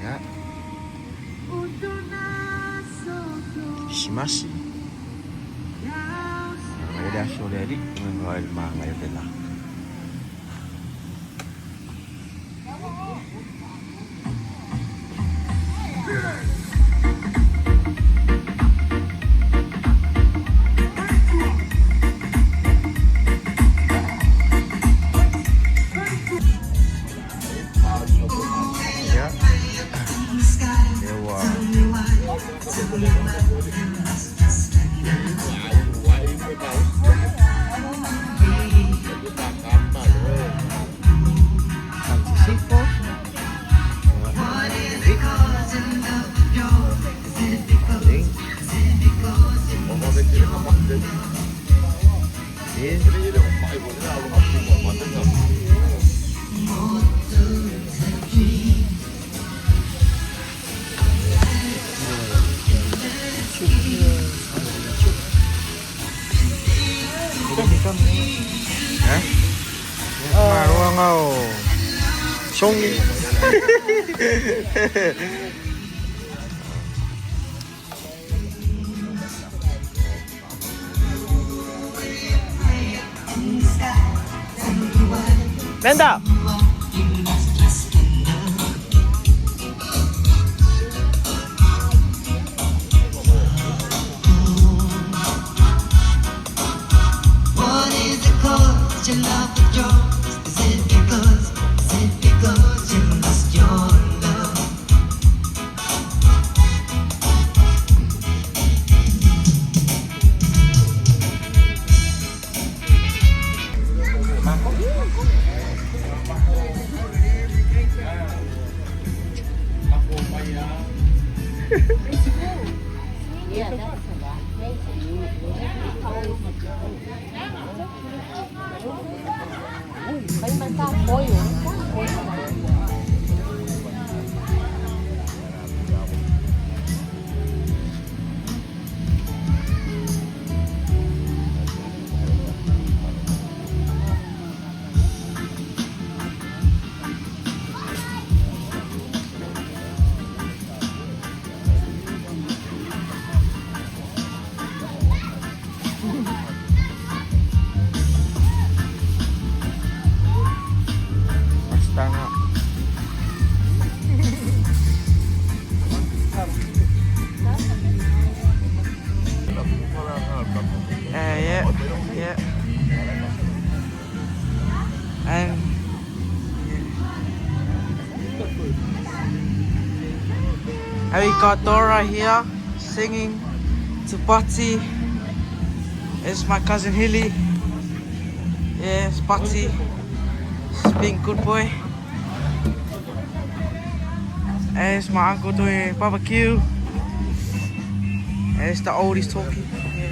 Ya. Shimashi. Ada sore di mengoil mangai bela. Ya. Dewa. Antisipo. Hả? Mà đúng không nào? Sông đi. Venda. You love the joy. Is it because you lost your love? Yeah, that's bánh bánh cao khối khối Tanga. Yeah. And we got Dora here singing to Patty. It's my cousin Hilly. Yes, Patty. She's being good boy. And it's my uncle doing barbecue. And it's the oldies talking. Yeah.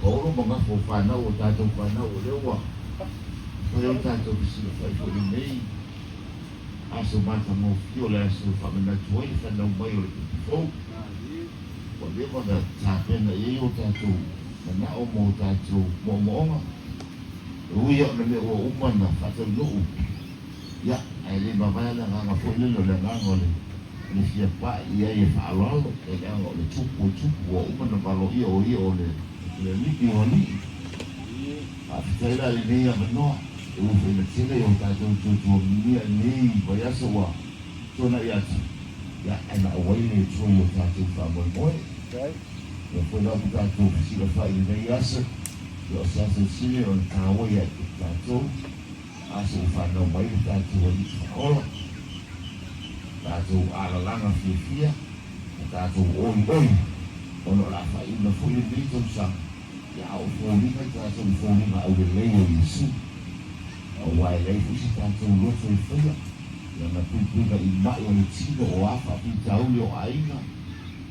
Oro mga ko fana o tato fana o lewa. Pero tato bisi fa ko ni nei. Aso mata mo fio la so fa na joy fa na mai o fo. O le mo da tape na ye o tato. Na o mo tato mo mo. Ruya na me o umana fa ta no. Ya, ai le baba la nga fo le lo la nga ngole. Ni fia pa ia e fa lo ke nga ngole chupu o umana ba lo ia o le. Le liki honi a tela le ia mano o me tele o ta to mia nei vai asa wa tona ia ya ana wai le tro o ta to fa mo moi o foi lá ta to si la fa ile nei asa o sa se sile o ta wa ia ta to asa fa no mai ta to o ola ta to ala langa fia ta to o ono la fa ile foi le to sa ya o foni ka ta so foni ma o le o Yesu o wai le fu si ta so lo so fia ya na pu ka i ma o le tino o afa pi ta o yo aina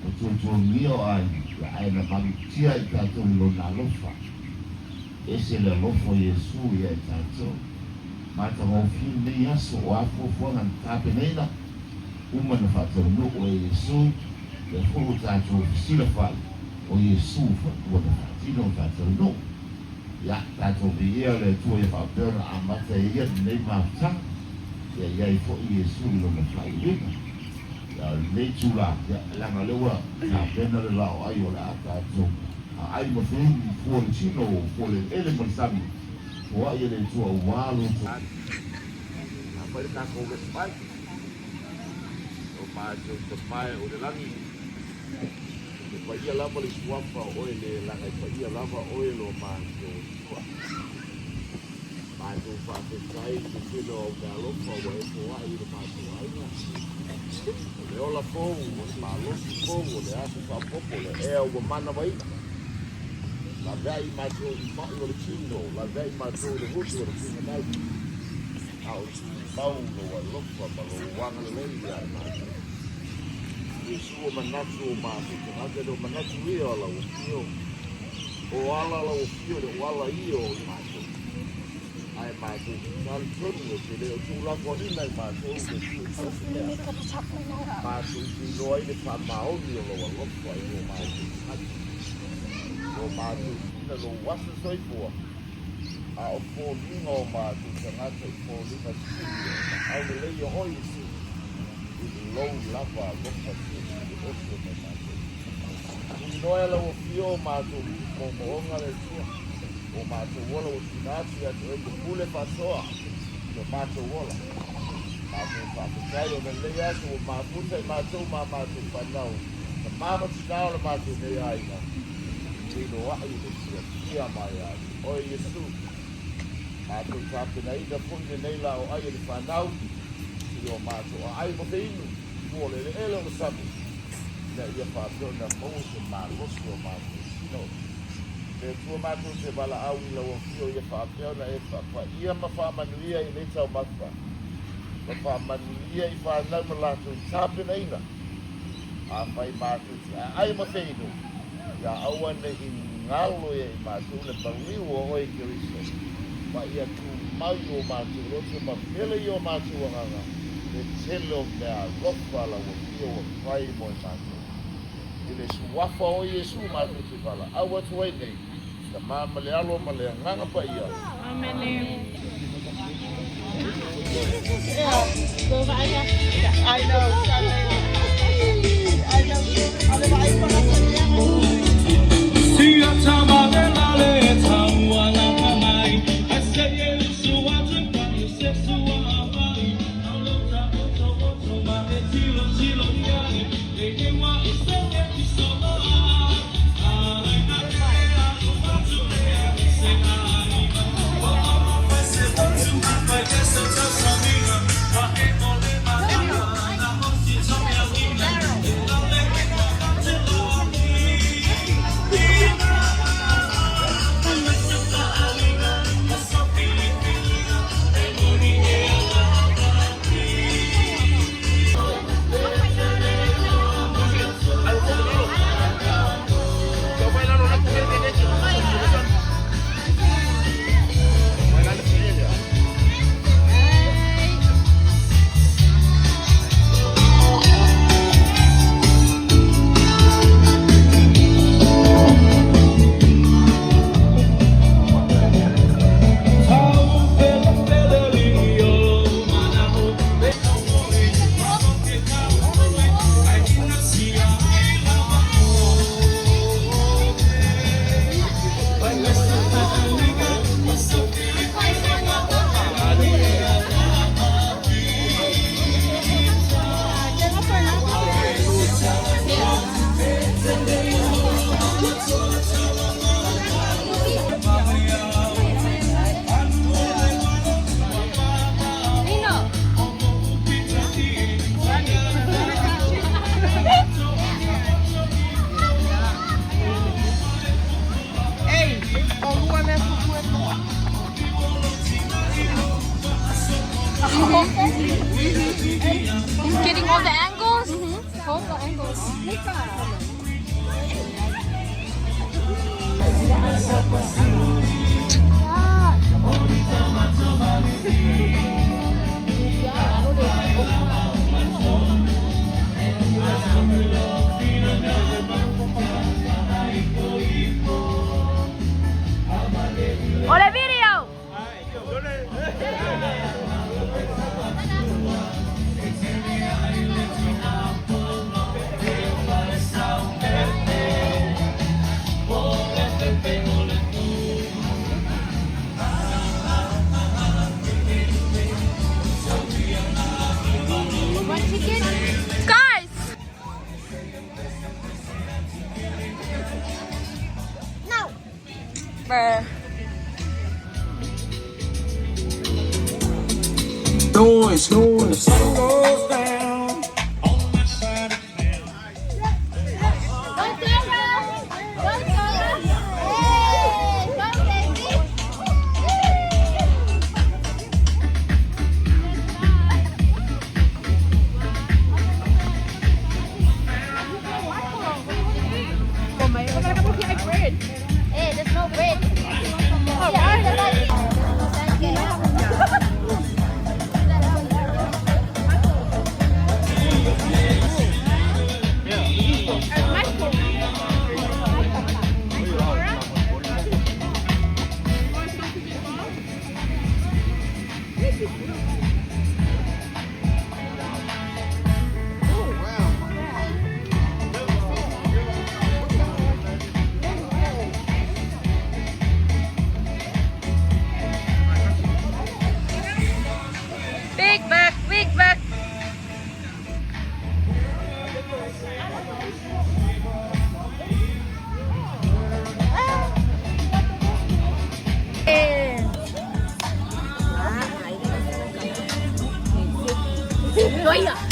o to mio ai ya ai na ma tia i ta so lo na lo fa ese le lo fo Yesu ya ta so ma ta mo fi ni ya so o afo fo na ta pe nei na uma na fa so no o Yesu le fulu tātou sila whai o Iesu whatua na whatino tātou no. Ia tātou vi ia le tua ia whapeona a mata e ia nei mātang. Ia iai fo Iesu ilo na whai lina. Ia nei tūla, ia langa lewa na pena le lao ai o le a tātou. A ai ma whengi fua le tino o fua le ele marisami. O ai le tua walo to. A whai kako le pai. O mātou te pai o le langi. Le paia lava le suafa oe le langa i paia lava oe lo mātou tua. Mātou whāpetai te whino au ngā lofa o e po ai le mātou aina. O le ola pou, o le mālosi pou, o le asu whapopo, le ea ua mana waina. La vei mātou i mai o le tino, la vei mātou le hutu o le tino nai. Au mau lo a lofa ma lo wanga le leia mātou. Iesu o manatu o mātou, te hake do manatu ia ala o fio. O ala o fio, le wala ia o mātou. Ai mātou, tāli tonu o te leo tūlako ina i mātou, le tū mātou ki noa i le whamaoni o loa lofa i o mātou. O mātou ina lo wasa soifua. A o fōlinga o mātou, tangata i fōlinga tūlio. Au le leia hoi si. I lou lava lofa tūlio i oso me mātou. I noa la o fio mātou, mo moonga le tua. O mātou wola o tinati atu e te pule pasoa. O mātou wola. Mātou whapetai o me lei atu o māputa i mātou mātou whanau. Na māma tinao le mātou nei aina. Tino ai le kia mai atu. O Iesu. Mātou tāpena ina punge nei la o ai le whanau. I o mātou a ai mo te inu. Mua le ele o sabu. Na ia whātou na mou se mālosi o mātou. Tino. Le tua mātou te wala au i lau fio i a whaapeo na e wha ia ma whaamanuia i nei tau matwa. Ma whaamanuia i whanau ma lātou i tāpena ina. A whai mātou te a ai ma wheinu. Ia aua ne i ngalo e i mātou le paliu o oi Kiriso. Ma ia tu mai o mātou roto ma pele i o mātou anganga. Le tele o mea lofa lau fio o whai mo i mātou. I le suwafa o Iesu mātou te wala. Aua tuai nei. Ka mama le alo ma le nganga pa ia. Amen. I know. See your time out there, Lale, time while I'm mine. I said, yes, so I took what you said, so I'm mine. I looked up, my head, Tilo, yeah. They came what you said, you so much. Getting all the angles? All the angles. Bruh. Noise, noise. The sun goes down on my side of town. Go Sarah! Go Sarah! Hey! Go baby! Hey, there's no bread. Oh, Big back, big back.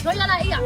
Rồi là ý à?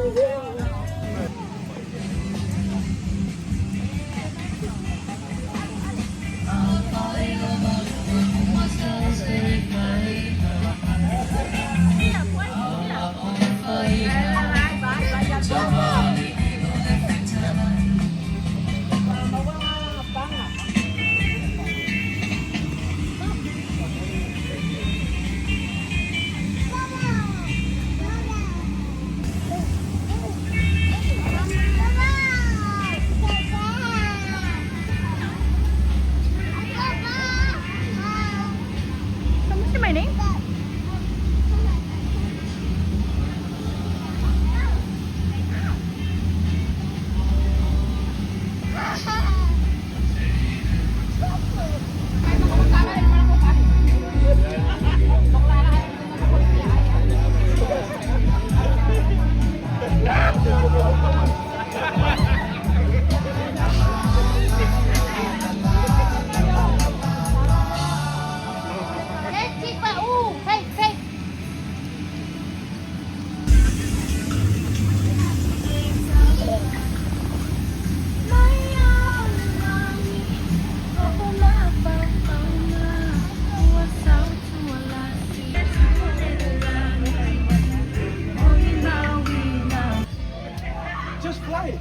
Just fly it.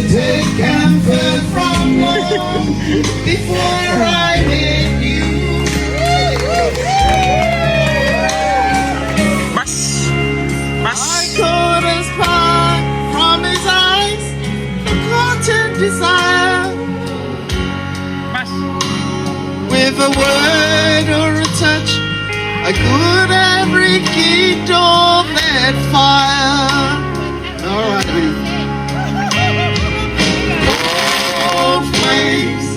Take comfort from home before I hit you. I caught a spark from his eyes, a content desire. With a word or a touch, I could have rekindled that fire. All right, buddy. Flames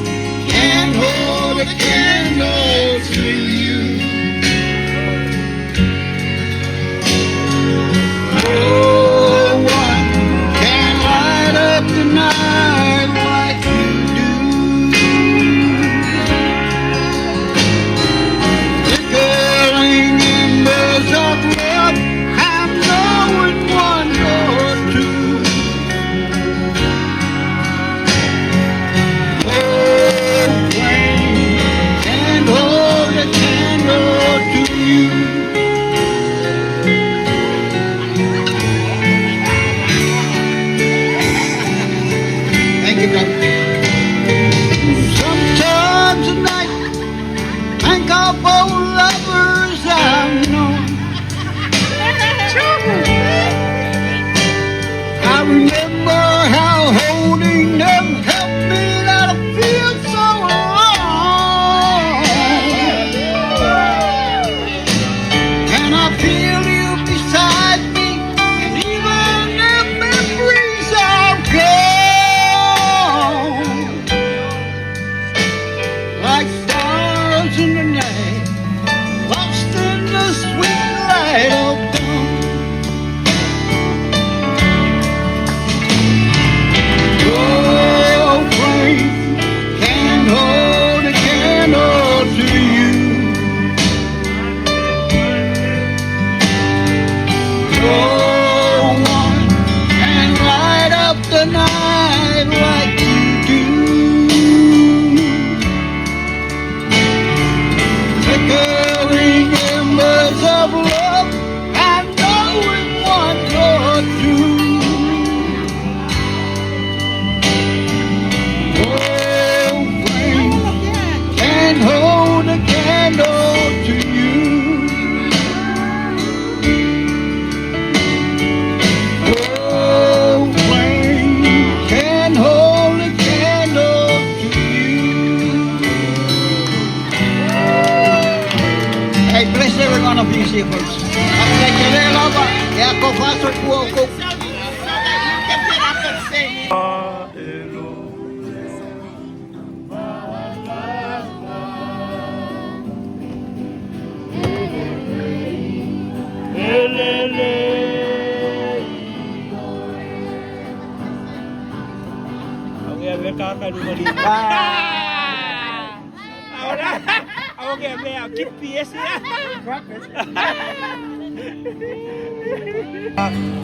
can't hold a candle to you. No one can light up the night like you do. Flickering embers of love have no one na vehicles. At kay Kirela ba, kaya ako pasok po ako. Okay, may kakalumaliit. Okay, may keep PS niya.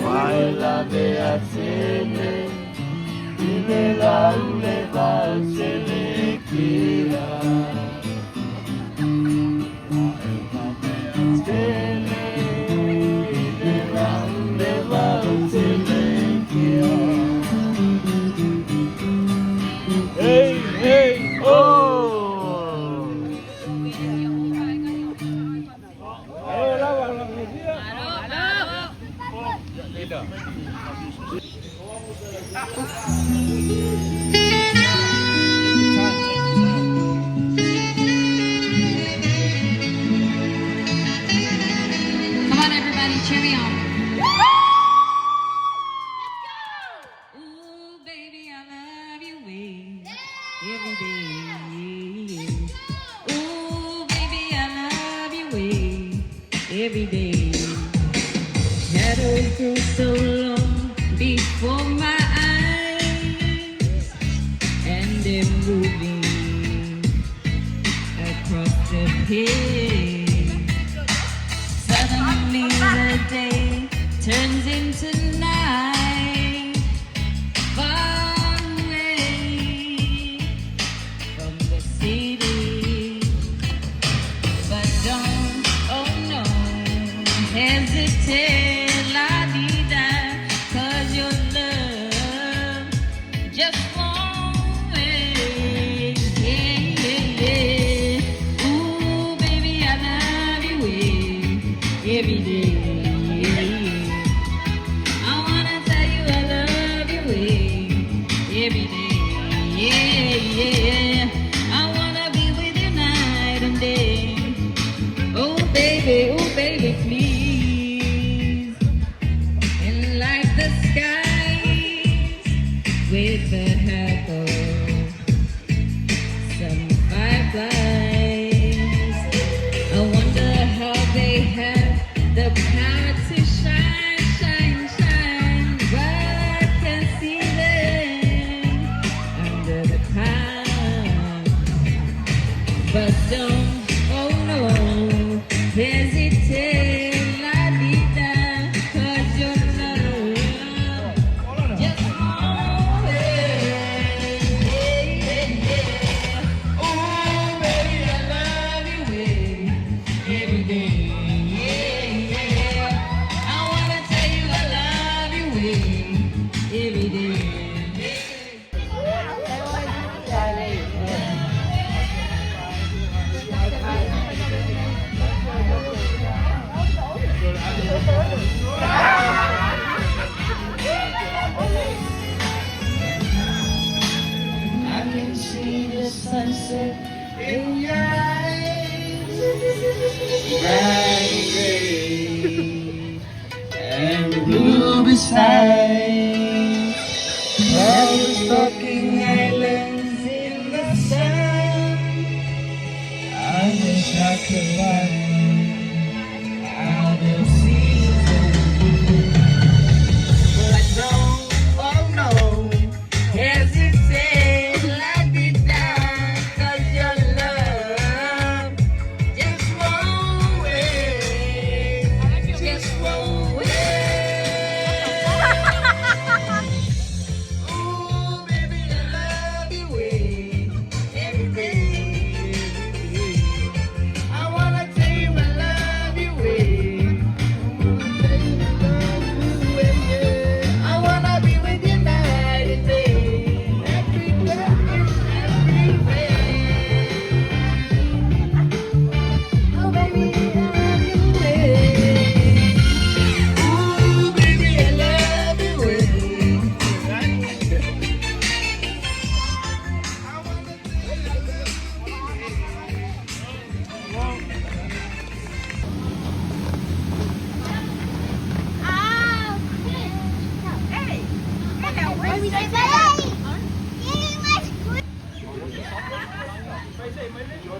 Baila beatsele, dilela uleva selekira. Hey, hey, oh! Ayo, lawan dia. Beda. Come on, everybody, cheer me on. Ooh, baby, I love you every day. Ooh, baby, I love you every day. Shadows grow so long before my eyes, and they're moving across the page. Suddenly the day turns into night, far away from the city. But don't, oh no, hesitate, la-dee-da, 'cause your love just won't wait. Yeah, yeah, yeah. Ooh, baby, I love you every day. I wanna tell you I love you every day. Yeah, yeah. I wanna be with you night and day. Oh baby, please. And light the skies with the help of some fireflies. I wonder how they have the power to shine, shine, shine. But I can see them under the clouds. But don't, oh no, hesitate, la-dee-da, 'cause your love just won't wait. Yeah, yeah, yeah. Oh, baby, I love you every day. Yeah, yeah. I wanna tell you I love you every day. I can see the sunset in your eyes, bright gray and blue beside. All the fucking islands in the sun. I wish I could run out of season. But don't, oh no, hesitate, la-dee-da, 'cause your love just won't wait, just won't wait. Ooh, baby, I love you every day. I wanna take Muito bom,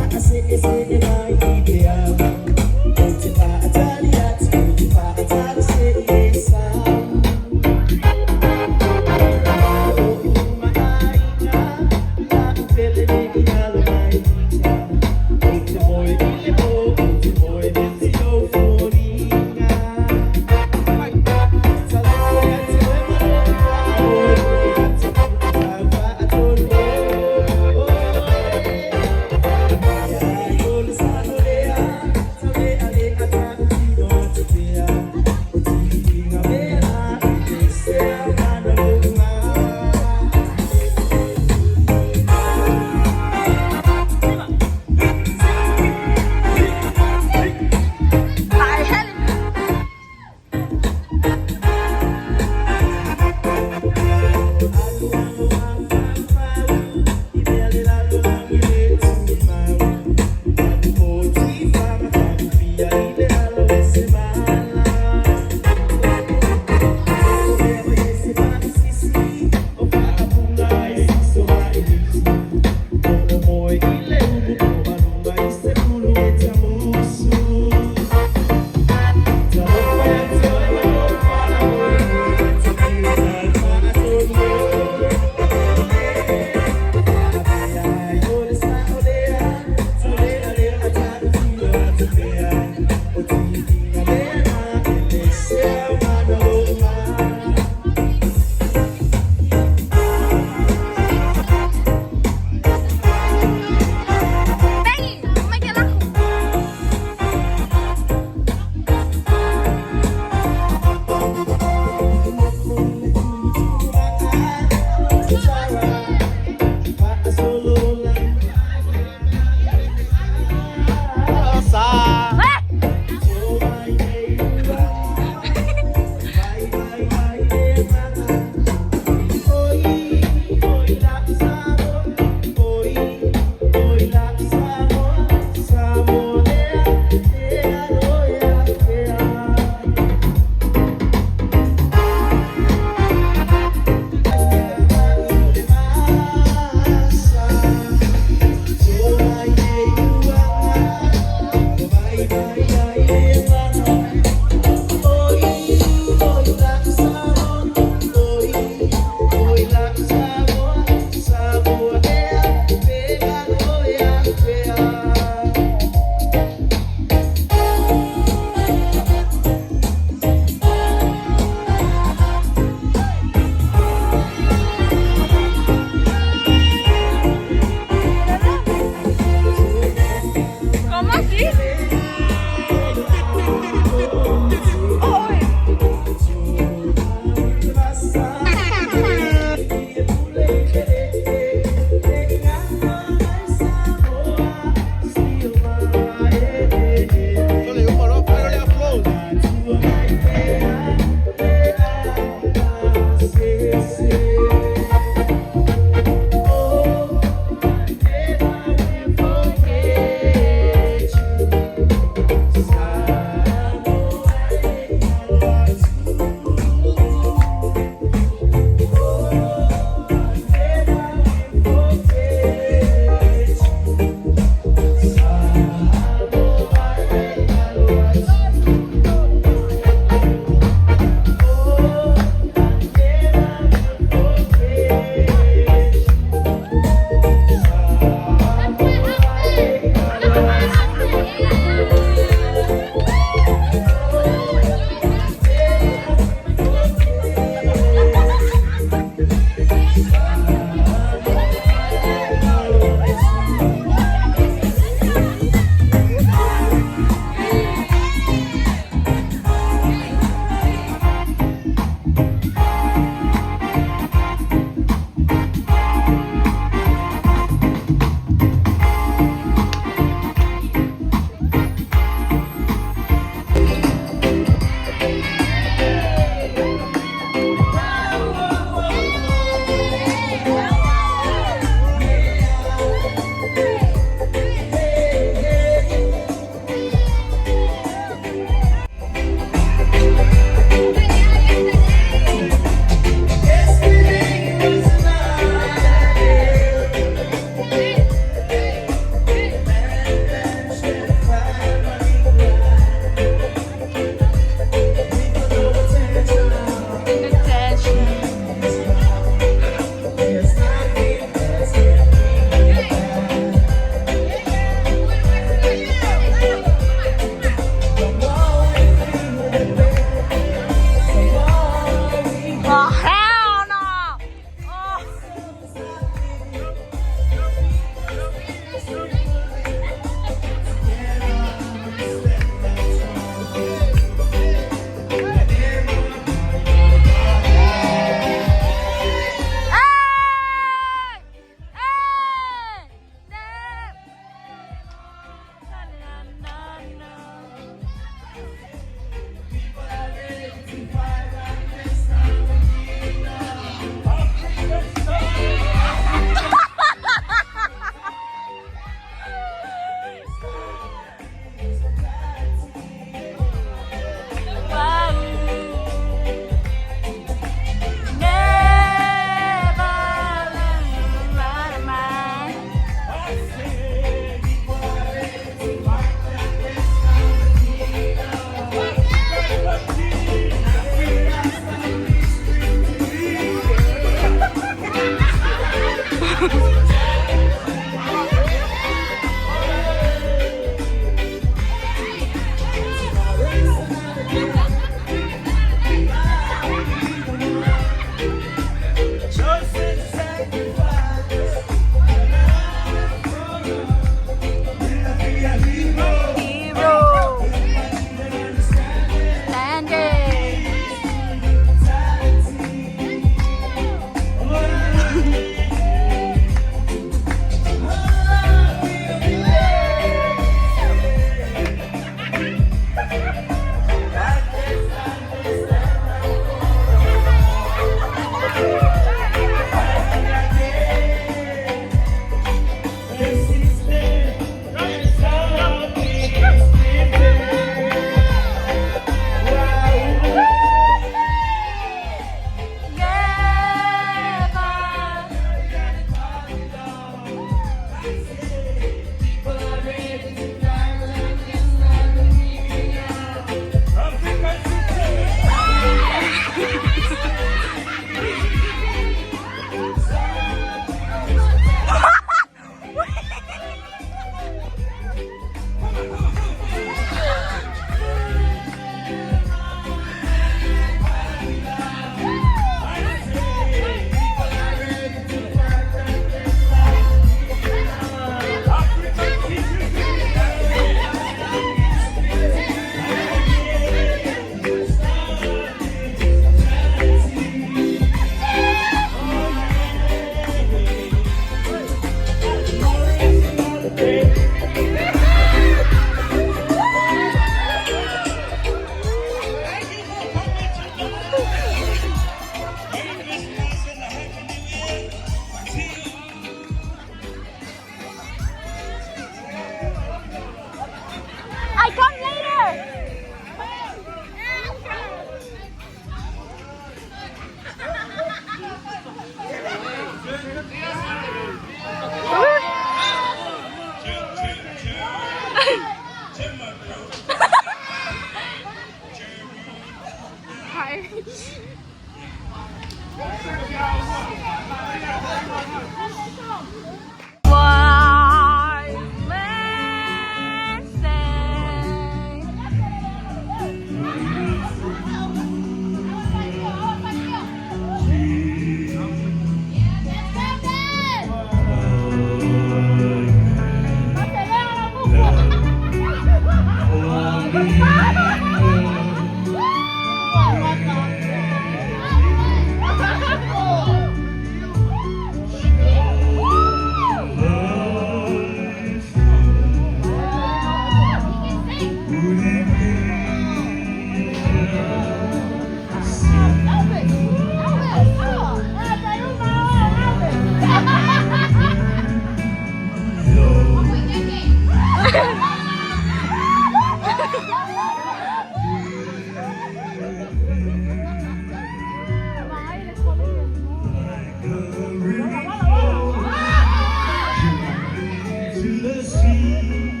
the sea,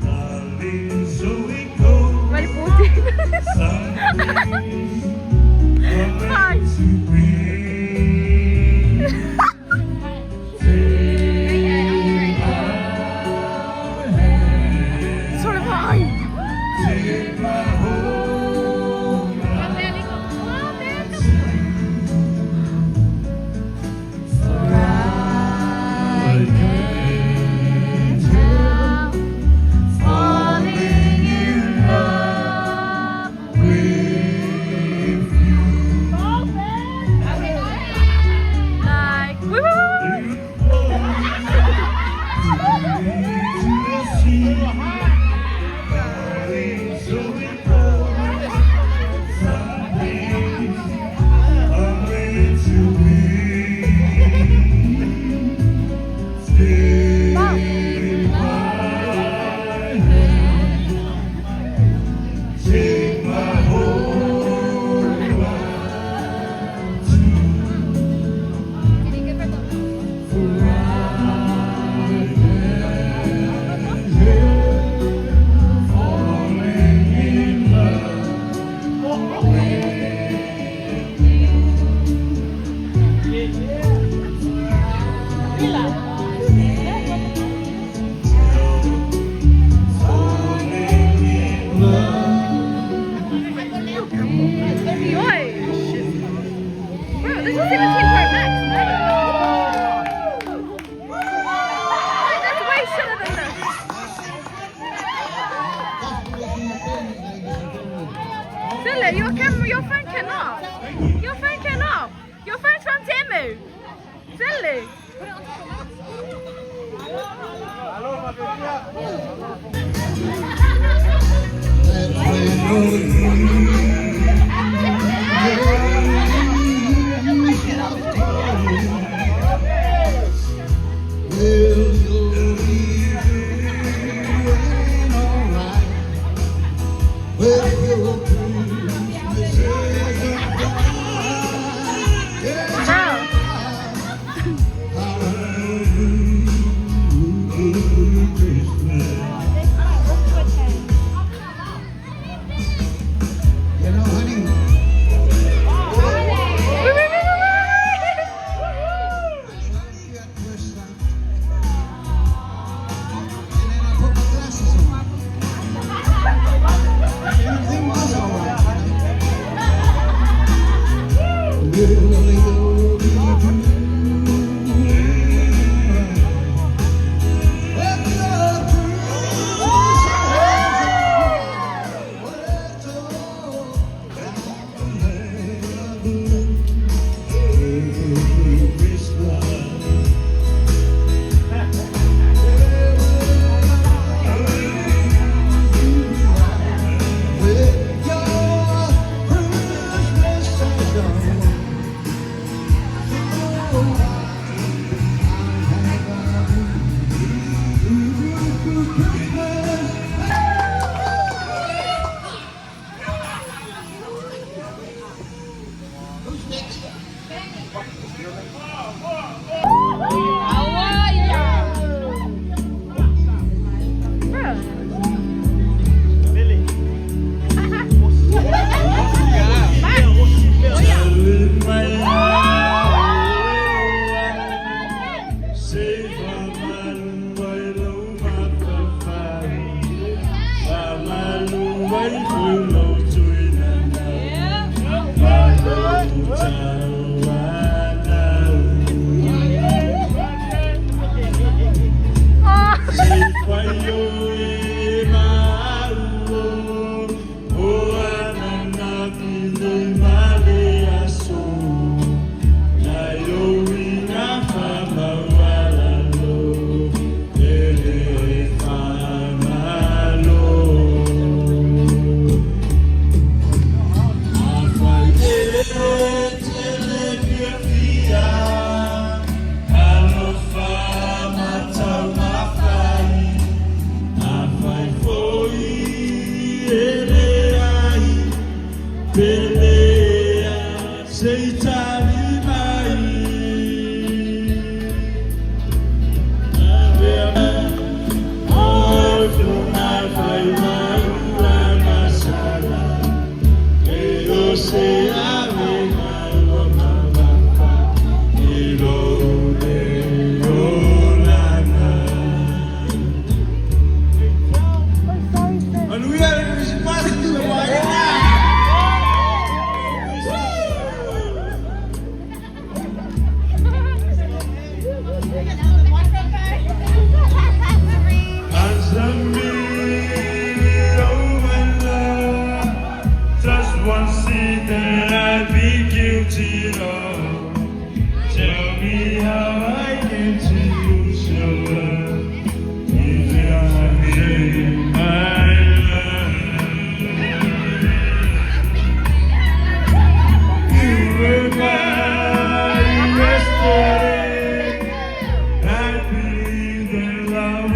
darling, so we go. Väldigt positiv. Someday, to be. Så det var. Take my whole Falling in love with you. Like, woo to the sea, darling, so we go. Someday, I'm ready to be. Stay by hand, take my whole life falling in love falling in love. Bro, this is 17 Pro Max. That's way shorter than this. Silly, your camera, your phone cannot. Your phone cannot. Your phone's from Temu. Silly.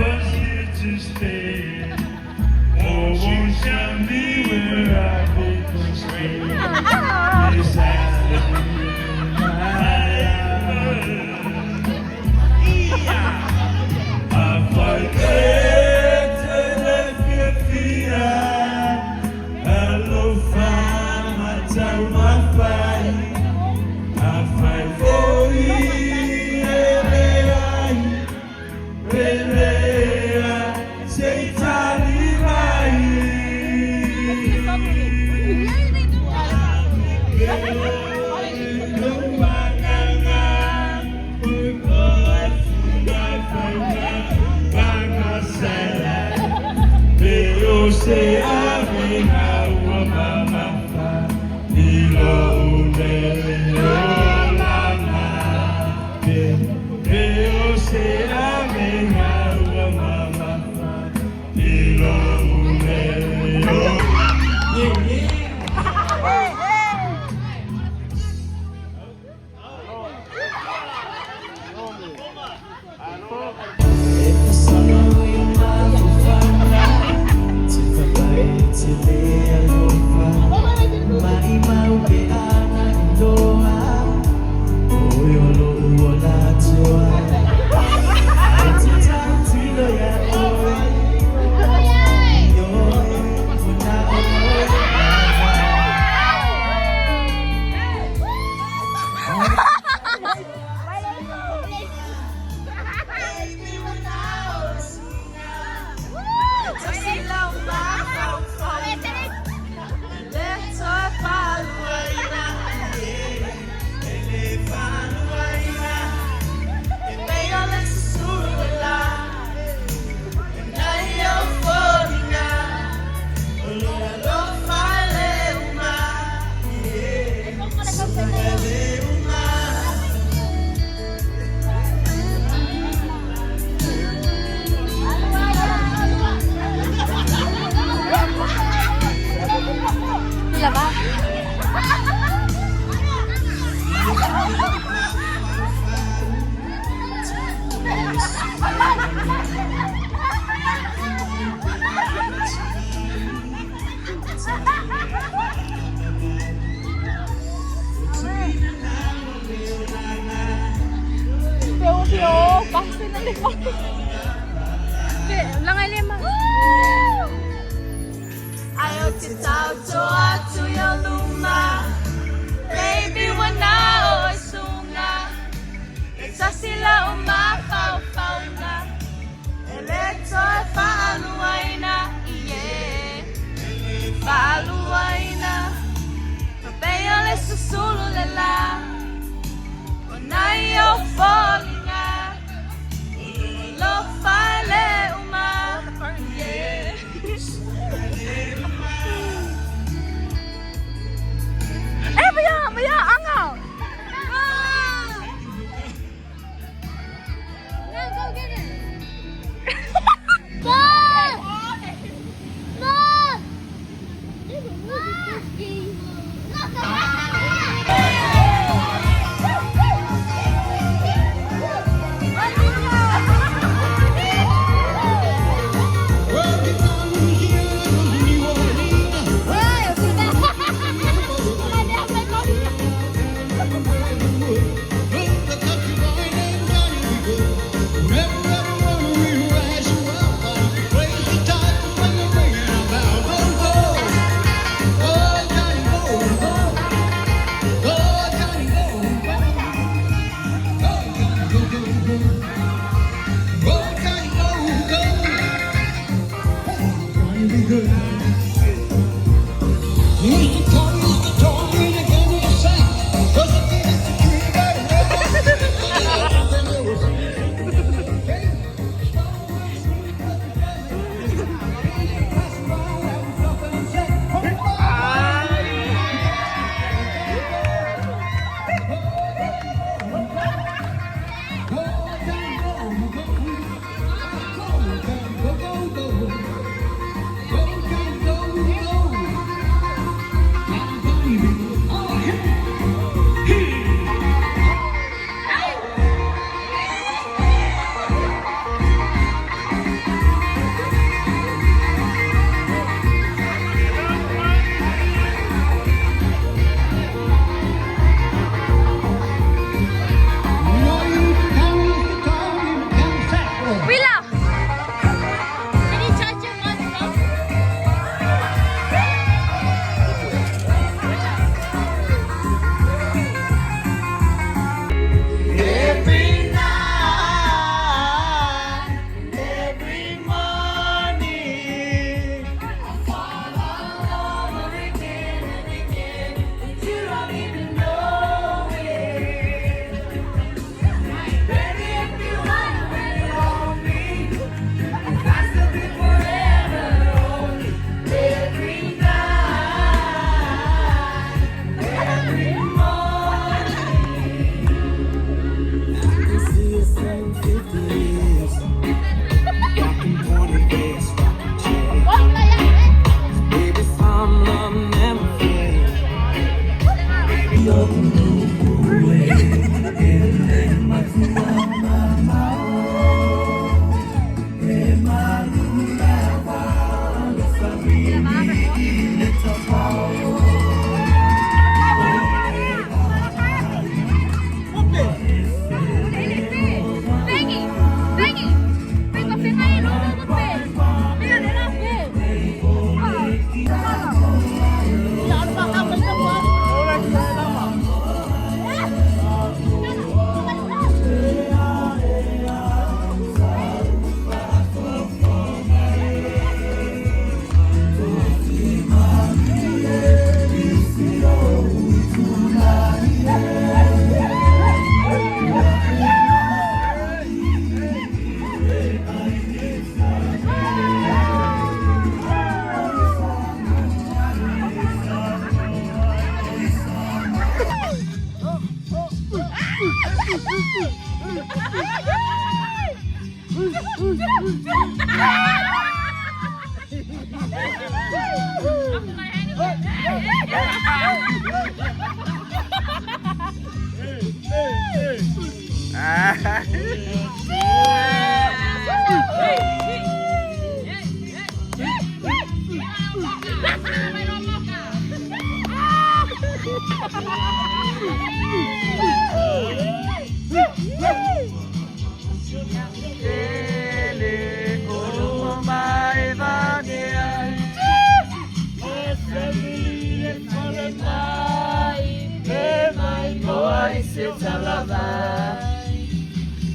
was here to stay. Oh, won't you be where I can stay? Yes, I forget to let you hello, fama, tell my fight. I fight for you. Say I'm a mama, Nilo say I'm a mama, Nilo Ayaw kita to your luma. Baby, wala o sunga. Sa sila umapaw-paw na. Eleto paaluay na. Yeah. Paaluay na. Papayo le susulo lela. Onayo folinga. Lo fale uma. Yeah. Maya, angao. No, go get it. Mom! Mom!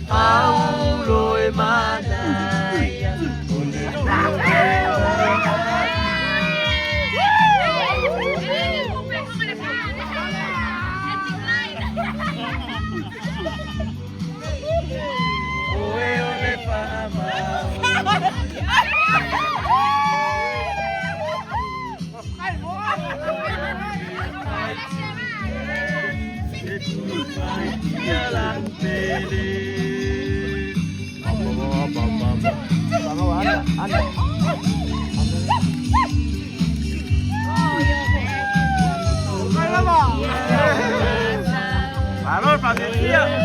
Auroi Madaya. Oe ole pama. Jalan pele. Vamos, Patricia.